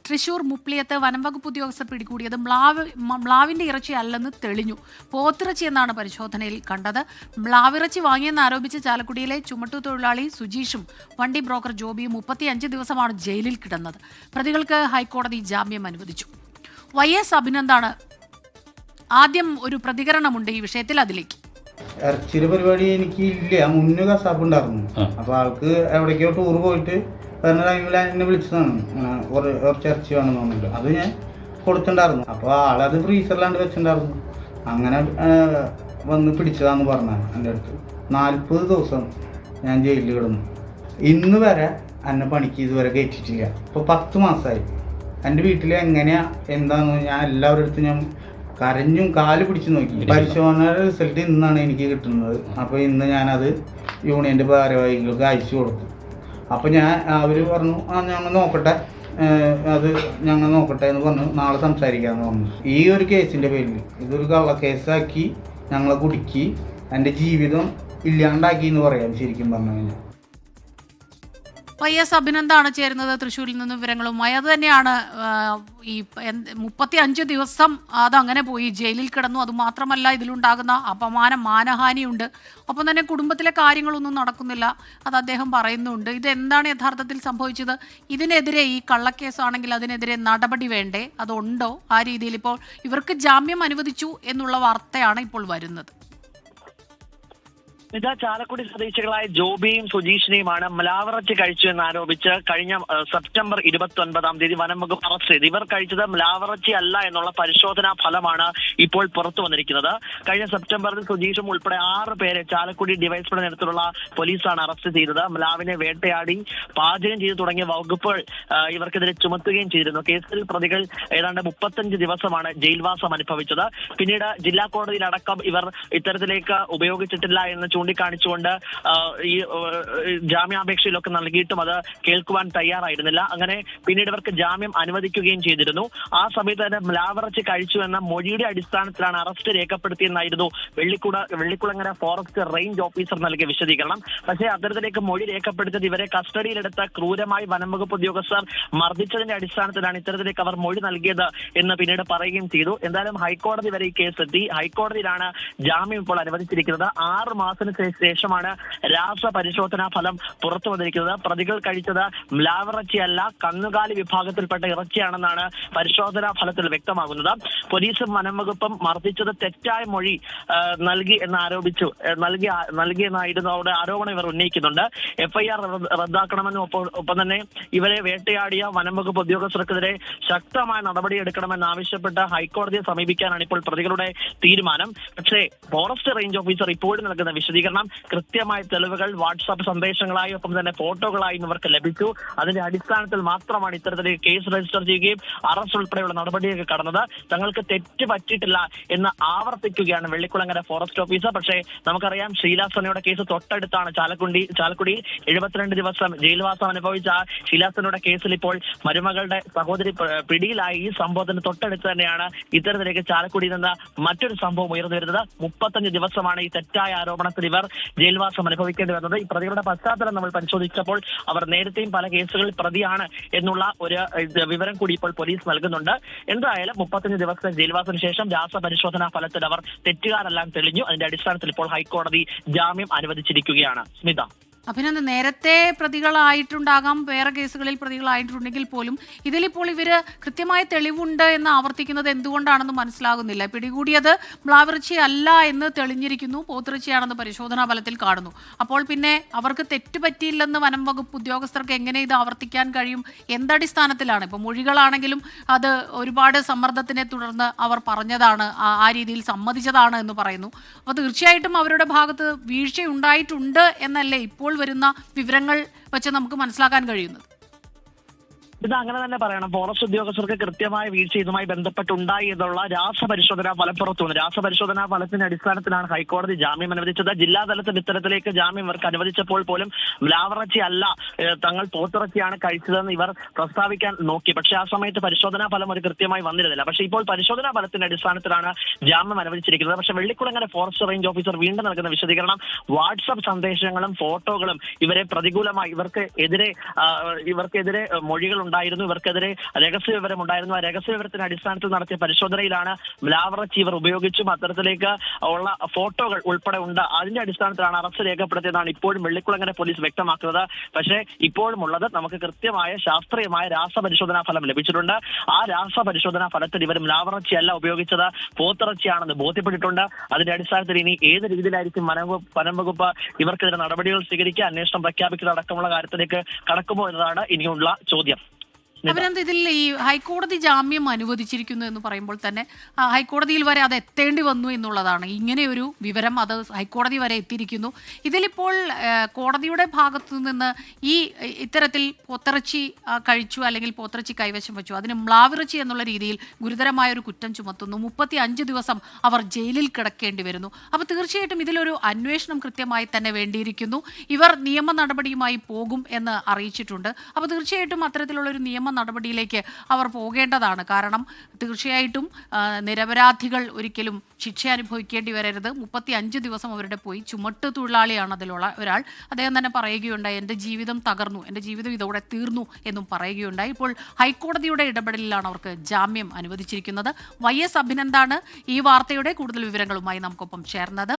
തൃശൂർ മുപ്ലിയത്ത് വനംവകുപ്പ് ഉദ്യോഗസ്ഥർ പിടികൂടിയത് മ്ലാവിന്റെ ഇറച്ചി അല്ലെന്ന് തെളിഞ്ഞു. പോത്തിറച്ചി എന്നാണ് പരിശോധനയിൽ കണ്ടത്. മ്ലാവിറച്ചി വാങ്ങിയെന്ന് ആരോപിച്ച് ചാലക്കുടിയിലെ ചുമട്ടുതൊഴിലാളി സുജീഷും വണ്ടി ബ്രോക്കർ ജോബിയും 35 ദിവസമാണ് ജയിലിൽ കിടന്നത്. പ്രതികൾക്ക് ഹൈക്കോടതി ജാമ്യം അനുവദിച്ചു. YS അഭിനന്ദാണ് ആദ്യം ഒരു പ്രതികരണമുണ്ട് ഈ വിഷയത്തിൽ, അതിലേക്ക്. ഇറച്ചിയുടെ പരിപാടി എനിക്ക് ഇല്ല, മുന്നേ കസാപ്പ് ഉണ്ടായിരുന്നു. അപ്പൊ ആൾക്ക് എവിടേക്കോ ടൂർ പോയിട്ട് വരുന്ന ടൈമിൽ എന്നെ വിളിച്ചതാണ്, കുറച്ച് ഇറച്ചി വേണമെന്ന് പറഞ്ഞിട്ട്. അത് ഞാൻ കൊടുത്തിട്ടുണ്ടായിരുന്നു. അപ്പോൾ ആളത് ഫ്രീസറിലാണ്ട് വെച്ചിട്ടുണ്ടായിരുന്നു. അങ്ങനെ വന്ന് പിടിച്ചതാന്ന് പറഞ്ഞ എൻ്റെ അടുത്ത്. 40 ദിവസം ഞാൻ ജയിലിൽ കിടന്നു. ഇന്ന് വരെ എന്നെ പണിക്ക് ഇതുവരെ കയറ്റിയിട്ടില്ല. ഇപ്പോൾ 10 മാസമായി. എൻ്റെ വീട്ടിൽ എങ്ങനെയാ എന്താന്ന് ഞാൻ എല്ലാവരുടെ അടുത്തും ഞാൻ കരഞ്ഞും കാല് പിടിച്ച് നോക്കി. പരിശോധനയുടെ റിസൾട്ട് ഇന്നാണ് എനിക്ക് കിട്ടുന്നത്. അപ്പോൾ ഇന്ന് ഞാനത് യൂണിയൻ്റെ ഭാരവാഹികൾക്ക് അയച്ചു കൊടുത്തു. അപ്പോൾ അവർ പറഞ്ഞു ഞങ്ങൾ നോക്കട്ടെ, അത് ഞങ്ങൾ നോക്കട്ടെ എന്ന് പറഞ്ഞു. നാളെ സംസാരിക്കാമെന്ന് പറഞ്ഞു. ഈ ഒരു കേസിൻ്റെ പേരിൽ ഇതൊരു കള്ളക്കേസാക്കി ഞങ്ങളെ കുടുക്കി എൻ്റെ ജീവിതം ഇല്ലാണ്ടാക്കി എന്ന് പറയാം ശരിക്കും പറഞ്ഞു കഴിഞ്ഞാൽ. YS അഭിനന്ദാണ് ചേരുന്നത് തൃശ്ശൂരിൽ നിന്ന് വിവരങ്ങളുമായി. അത് തന്നെയാണ് ഈ 35 ദിവസം അതങ്ങനെ പോയി, ജയിലിൽ കിടന്നു. അതുമാത്രമല്ല, ഇതിലുണ്ടാകുന്ന അപമാനം, മാനഹാനിയുണ്ട്. ഒപ്പം തന്നെ കുടുംബത്തിലെ കാര്യങ്ങളൊന്നും നടക്കുന്നില്ല, അത് അദ്ദേഹം പറയുന്നുണ്ട്. ഇതെന്താണ് യഥാർത്ഥത്തിൽ സംഭവിച്ചത്? ഇതിനെതിരെ, ഈ കള്ളക്കേസാണെങ്കിൽ അതിനെതിരെ നടപടി വേണ്ടേ? അതുണ്ടോ? ആ രീതിയിൽ ഇപ്പോൾ ഇവർക്ക് ജാമ്യം അനുവദിച്ചു എന്നുള്ള വാർത്തയാണ് ഇപ്പോൾ വരുന്നത്. ചാലക്കുടി സ്വദേശികളായ ജോബിയും സുജീഷിനെയുമാണ് മ്ലാവിറച്ചി കഴിച്ചു എന്നാരോപിച്ച് കഴിഞ്ഞ സെപ്റ്റംബർ 29-ാം തീയതി വനം വകുപ്പ് അറസ്റ്റ് ചെയ്ത്. ഇവർ കഴിച്ചത് മ്ലാവിറച്ചി അല്ല എന്നുള്ള പരിശോധനാ ഫലമാണ് ഇപ്പോൾ പുറത്തു വന്നിരിക്കുന്നത്. കഴിഞ്ഞ സെപ്റ്റംബറിൽ സുജീഷും ഉൾപ്പെടെ 6 പേരെ ചാലക്കുടി ഡിവൈഎസ്പിയുടെ നേതൃത്വത്തിലുള്ള പോലീസാണ് അറസ്റ്റ് ചെയ്തത്. മ്ലാവിനെ വേട്ടയാടി പാചകം ചെയ്തു തുടങ്ങിയ വകുപ്പുകൾ ഇവർക്കെതിരെ ചുമത്തുകയും ചെയ്തിരുന്നു. കേസിൽ പ്രതികൾ ഏതാണ്ട് 35 ദിവസമാണ് ജയിൽവാസം അനുഭവിച്ചത്. പിന്നീട് ജില്ലാ കോടതിയിലടക്കം ഇവർ ഇത്തരത്തിലേക്ക് ഉപയോഗിച്ചിട്ടില്ല എന്ന് ചൂണ്ടിക്കാണിച്ചുകൊണ്ട് ഈ ജാമ്യാപേക്ഷയിലൊക്കെ നൽകിയിട്ടും അത് കേൾക്കുവാൻ തയ്യാറായിരുന്നില്ല. അങ്ങനെ പിന്നീട് ഇവർക്ക് ജാമ്യം അനുവദിക്കുകയും ചെയ്തിരുന്നു. ആ സമയത്ത് തന്നെ മ്ലാവിറച്ചി കഴിച്ചു എന്ന മൊഴിയുടെ അടിസ്ഥാനത്തിലാണ് അറസ്റ്റ് രേഖപ്പെടുത്തിയെന്നായിരുന്നു വെള്ളിക്കുളങ്ങര ഫോറസ്റ്റ് റേഞ്ച് ഓഫീസർ നൽകിയ വിശദീകരണം. പക്ഷേ അത്തരത്തിലേക്ക് മൊഴി രേഖപ്പെടുത്തിയത് ഇവരെ കസ്റ്റഡിയിലെടുത്ത ക്രൂരമായി വനംവകുപ്പ് ഉദ്യോഗസ്ഥർ മർദ്ദിച്ചതിന്റെ അടിസ്ഥാനത്തിലാണ് ഇത്തരത്തിലേക്ക് അവർ മൊഴി നൽകിയത് എന്ന് പിന്നീട് പറയുകയും ചെയ്തു. എന്തായാലും ഹൈക്കോടതി വരെ ഈ കേസെത്തി. ഹൈക്കോടതിയിലാണ് ജാമ്യം ഇപ്പോൾ അനുവദിച്ചിരിക്കുന്നത്. 6 മാസത്തിന് ശേഷമാണ് രാസപരിശോധനാ ഫലം പുറത്തു വന്നിരിക്കുന്നത്. പ്രതികൾ കഴിച്ചത് മ്ലാവിറച്ചിയല്ല, കന്നുകാലി വിഭാഗത്തിൽപ്പെട്ട ഇറച്ചിയാണെന്നാണ് പരിശോധനാ ഫലത്തിൽ വ്യക്തമാകുന്നത്. പോലീസും വനംവകുപ്പും മർദ്ദിച്ചത് തെറ്റായ മൊഴി നൽകി എന്നായിരുന്നു അവരുടെ ആരോപണം ഇവർ ഉന്നയിക്കുന്നുണ്ട്. FIR റദ്ദാക്കണമെന്നും ഒപ്പം തന്നെ ഇവരെ വേട്ടയാടിയ വനംവകുപ്പ് ഉദ്യോഗസ്ഥർക്കെതിരെ ശക്തമായ നടപടിയെടുക്കണമെന്ന് ആവശ്യപ്പെട്ട് ഹൈക്കോടതിയെ സമീപിക്കാനാണ് ഇപ്പോൾ പ്രതികളുടെ തീരുമാനം. പക്ഷേ ഫോറസ്റ്റ് റേഞ്ച് ഓഫീസർ ഇപ്പോഴും നൽകുന്ന വിശദീകരണം കൃത്യമായ തെളിവുകൾ വാട്സാപ്പ് സന്ദേശങ്ങളായി ഒപ്പം തന്നെ ഫോട്ടോകളായും ഇവർക്ക് ലഭിച്ചു. അതിന്റെ അടിസ്ഥാനത്തിൽ മാത്രമാണ് ഇത്തരത്തിലേക്ക് കേസ് രജിസ്റ്റർ ചെയ്യുകയും അറസ്റ്റ് ഉൾപ്പെടെയുള്ള നടപടിയൊക്കെ കടന്നത്. തങ്ങൾക്ക് തെറ്റ് പറ്റിയിട്ടില്ല എന്ന് ആവർത്തിക്കുകയാണ് വെള്ളിക്കുളങ്ങര ഫോറസ്റ്റ് ഓഫീസർ. പക്ഷേ നമുക്കറിയാം, ഷീലാസനയുടെ കേസ് തൊട്ടടുത്താണ്. ചാലക്കുടിയിൽ 72 ദിവസം ജയിൽവാസം അനുഭവിച്ച ഷീലാസനയുടെ കേസിൽ ഇപ്പോൾ മരുമകളുടെ സഹോദരി പിടിയിലായി. ഈ സംഭവത്തിന് തൊട്ടടുത്ത് തന്നെയാണ് ഇത്തരത്തിലേക്ക് ചാലക്കുടിയിൽ നിന്ന് മറ്റൊരു സംഭവം ഉയർന്നു വരുന്നത്. 35 ദിവസമാണ് ഈ തെറ്റായ ആരോപണത്തിൽ ഇവർ ജയിൽവാസം അനുഭവിക്കേണ്ടി വന്നത്. ഈ പ്രതികളുടെ പശ്ചാത്തലം നമ്മൾ പരിശോധിച്ചപ്പോൾ അവർ നേരത്തെയും പല കേസുകളിൽ പ്രതിയാണ് എന്നുള്ള ഒരു വിവരം കൂടി ഇപ്പോൾ പോലീസ് നൽകുന്നുണ്ട്. എന്തായാലും 35 ദിവസത്തെ ജയിൽവാസത്തിന് ശേഷം രാസപരിശോധനാ ഫലത്തിൽ അവർ തെറ്റുകാരെല്ലാം തെളിഞ്ഞു. അതിന്റെ അടിസ്ഥാനത്തിൽ ഇപ്പോൾ ഹൈക്കോടതി ജാമ്യം അനുവദിച്ചിരിക്കുകയാണ്. സ്മിത. അഭിനന്ദൻ, നേരത്തെ പ്രതികളായിട്ടുണ്ടാകാം, വേറെ കേസുകളിൽ പ്രതികളായിട്ടുണ്ടെങ്കിൽ പോലും ഇതിലിപ്പോൾ ഇവര് കൃത്യമായ തെളിവുണ്ട് എന്ന് ആവർത്തിക്കുന്നത് എന്തുകൊണ്ടാണെന്ന് മനസ്സിലാകുന്നില്ല. പിടികൂടിയത് മ്ലാവിറച്ചി അല്ല എന്ന് തെളിഞ്ഞിരിക്കുന്നു, പോത്തിറച്ചിയാണെന്ന് പരിശോധനാ ഫലത്തിൽ കാണുന്നു. അപ്പോൾ പിന്നെ അവർക്ക് തെറ്റ് പറ്റിയില്ലെന്ന് വനം വകുപ്പ് ഉദ്യോഗസ്ഥർക്ക് എങ്ങനെ ഇത് ആവർത്തിക്കാൻ കഴിയും? എന്തടിസ്ഥാനത്തിലാണ്? ഇപ്പോൾ മൊഴികളാണെങ്കിലും അത് ഒരുപാട് സമ്മർദ്ദത്തിനെ തുടർന്ന് അവർ പറഞ്ഞതാണ്, ആ രീതിയിൽ സമ്മതിച്ചതാണ് എന്ന് പറയുന്നു. അപ്പോൾ തീർച്ചയായിട്ടും അവരുടെ ഭാഗത്ത് വീഴ്ചയുണ്ടായിട്ടുണ്ട് എന്നല്ലേ ഇപ്പോൾ വരുന്ന വിവരങ്ങൾ വെച്ച് നമുക്ക് മനസ്സിലാക്കാൻ കഴിയുന്നത്? ഇത് അങ്ങനെ തന്നെ പറയണം. ഫോറസ്റ്റ് ഉദ്യോഗസ്ഥർക്ക് കൃത്യമായ വീഴ്ച ഇതുമായി ബന്ധപ്പെട്ടുണ്ടായി എന്നുള്ള രാസപരിശോധനാ ഫലം പുറത്തു വന്നു. രാസപരിശോധനാ ഫലത്തിന്റെ അടിസ്ഥാനത്തിലാണ് ഹൈക്കോടതി ജാമ്യം അനുവദിച്ചത്. ജില്ലാതലത്തിൽ ഇത്തരത്തിലേക്ക് ജാമ്യം ഇവർക്ക് അനുവദിച്ചപ്പോൾ പോലും മ്ലാവിറച്ചി അല്ല, തങ്ങൾ പോത്തിറച്ചിയാണ് കഴിച്ചതെന്ന് ഇവർ പ്രസ്താവിക്കാൻ നോക്കി. പക്ഷേ ആ സമയത്ത് പരിശോധനാ ഫലം അത് കൃത്യമായി വന്നിരുന്നില്ല. പക്ഷേ ഇപ്പോൾ പരിശോധനാ ഫലത്തിന്റെ അടിസ്ഥാനത്തിലാണ് ജാമ്യം അനുവദിച്ചിരിക്കുന്നത്. പക്ഷേ വെള്ളിക്കുളങ്ങര ഫോറസ്റ്റ് റേഞ്ച് ഓഫീസർ വീണ്ടും നൽകുന്ന വിശദീകരണം വാട്സാപ്പ് സന്ദേശങ്ങളും ഫോട്ടോകളും ഇവരെ പ്രതികൂലമായി ഇവർക്കെതിരെ മൊഴികൾ ഉണ്ടായിരുന്നു, ഇവർക്കെതിരെ രഹസ്യ വിവരം ഉണ്ടായിരുന്നു. ആ രഹസ്യ വിവരത്തിന്റെ അടിസ്ഥാനത്തിൽ നടത്തിയ പരിശോധനയിലാണ് മ്ലാവറച്ചി ഇവർ ഉപയോഗിച്ചും അത്തരത്തിലേക്ക് ഉള്ള ഫോട്ടോകൾ ഉൾപ്പെടെ ഉണ്ട്. അതിന്റെ അടിസ്ഥാനത്തിലാണ് അറസ്റ്റ് രേഖപ്പെടുത്തിയതാണ് ഇപ്പോഴും വെള്ളിക്കുളങ്ങര പോലീസ് വ്യക്തമാക്കുന്നത്. പക്ഷേ ഇപ്പോഴും ഉള്ളത് നമുക്ക് കൃത്യമായ ശാസ്ത്രീയമായ രാസപരിശോധനാ ഫലം ലഭിച്ചിട്ടുണ്ട്. ആ രാസപരിശോധനാ ഫലത്തിൽ ഇവർ മ്ലാവറച്ചി അല്ല ഉപയോഗിച്ചത്, പോത്തിറച്ചിയാണെന്ന് ബോധ്യപ്പെട്ടിട്ടുണ്ട്. അതിന്റെ അടിസ്ഥാനത്തിൽ ഇനി ഏത് രീതിയിലായിരിക്കും വനം വകുപ്പ് ഇവർക്കെതിരെ നടപടികൾ സ്വീകരിക്കുക, അന്വേഷണം പ്രഖ്യാപിക്കുക അടക്കമുള്ള കാര്യത്തിലേക്ക് കടക്കുമോ എന്നതാണ് ഇനിയുള്ള ചോദ്യം. അഭിനന്ദ്, ഇതിൽ ഈ ഹൈക്കോടതി ജാമ്യം അനുവദിച്ചിരിക്കുന്നു എന്ന് പറയുമ്പോൾ തന്നെ ഹൈക്കോടതിയിൽ വരെ അത് എത്തേണ്ടി വന്നു എന്നുള്ളതാണ്. ഇങ്ങനെയൊരു വിവരം അത് ഹൈക്കോടതി വരെ എത്തിയിരിക്കുന്നു. ഇതിലിപ്പോൾ കോടതിയുടെ ഭാഗത്തു നിന്ന് ഇത്തരത്തിൽ പോത്തിറച്ചി കഴിച്ചു അല്ലെങ്കിൽ പോത്തിറച്ചി കൈവശം വെച്ചു, അതിന് മ്ലാവിറച്ചി എന്നുള്ള രീതിയിൽ ഗുരുതരമായ ഒരു കുറ്റം ചുമത്തുന്നു. 35 ദിവസം അവർ ജയിലിൽ കിടക്കേണ്ടി വരുന്നു. അപ്പോൾ തീർച്ചയായിട്ടും ഇതിലൊരു അന്വേഷണം കൃത്യമായി തന്നെ വേണ്ടിയിരിക്കുന്നു. ഇവർ നിയമ നടപടിയുമായി പോകും എന്ന് അറിയിച്ചിട്ടുണ്ട്. അപ്പോൾ തീർച്ചയായിട്ടും അത്തരത്തിലുള്ളൊരു നിയമ നടപടിയിലേക്ക് അവർ പോകേണ്ടതാണ്. കാരണം തീർച്ചയായിട്ടും നിരപരാധികൾ ഒരിക്കലും ശിക്ഷ അനുഭവിക്കേണ്ടി വരരുത്. 35 ദിവസം അവരുടെ പോയി. ചുമട്ട് തൊഴിലാളിയാണ് അതിലുള്ള ഒരാൾ. അദ്ദേഹം തന്നെ പറയുകയുണ്ടായി, എൻ്റെ ജീവിതം തകർന്നു, എൻ്റെ ജീവിതം ഇതോടെ തീർന്നു എന്നും പറയുകയുണ്ടായി. ഇപ്പോൾ ഹൈക്കോടതിയുടെ ഇടപെടലിലാണ് അവർക്ക് ജാമ്യം അനുവദിച്ചിരിക്കുന്നത്. YS അഭിനന്ദാണ് ഈ വാർത്തയുടെ കൂടുതൽ വിവരങ്ങളുമായി നമുക്കൊപ്പം ചേർന്നത്.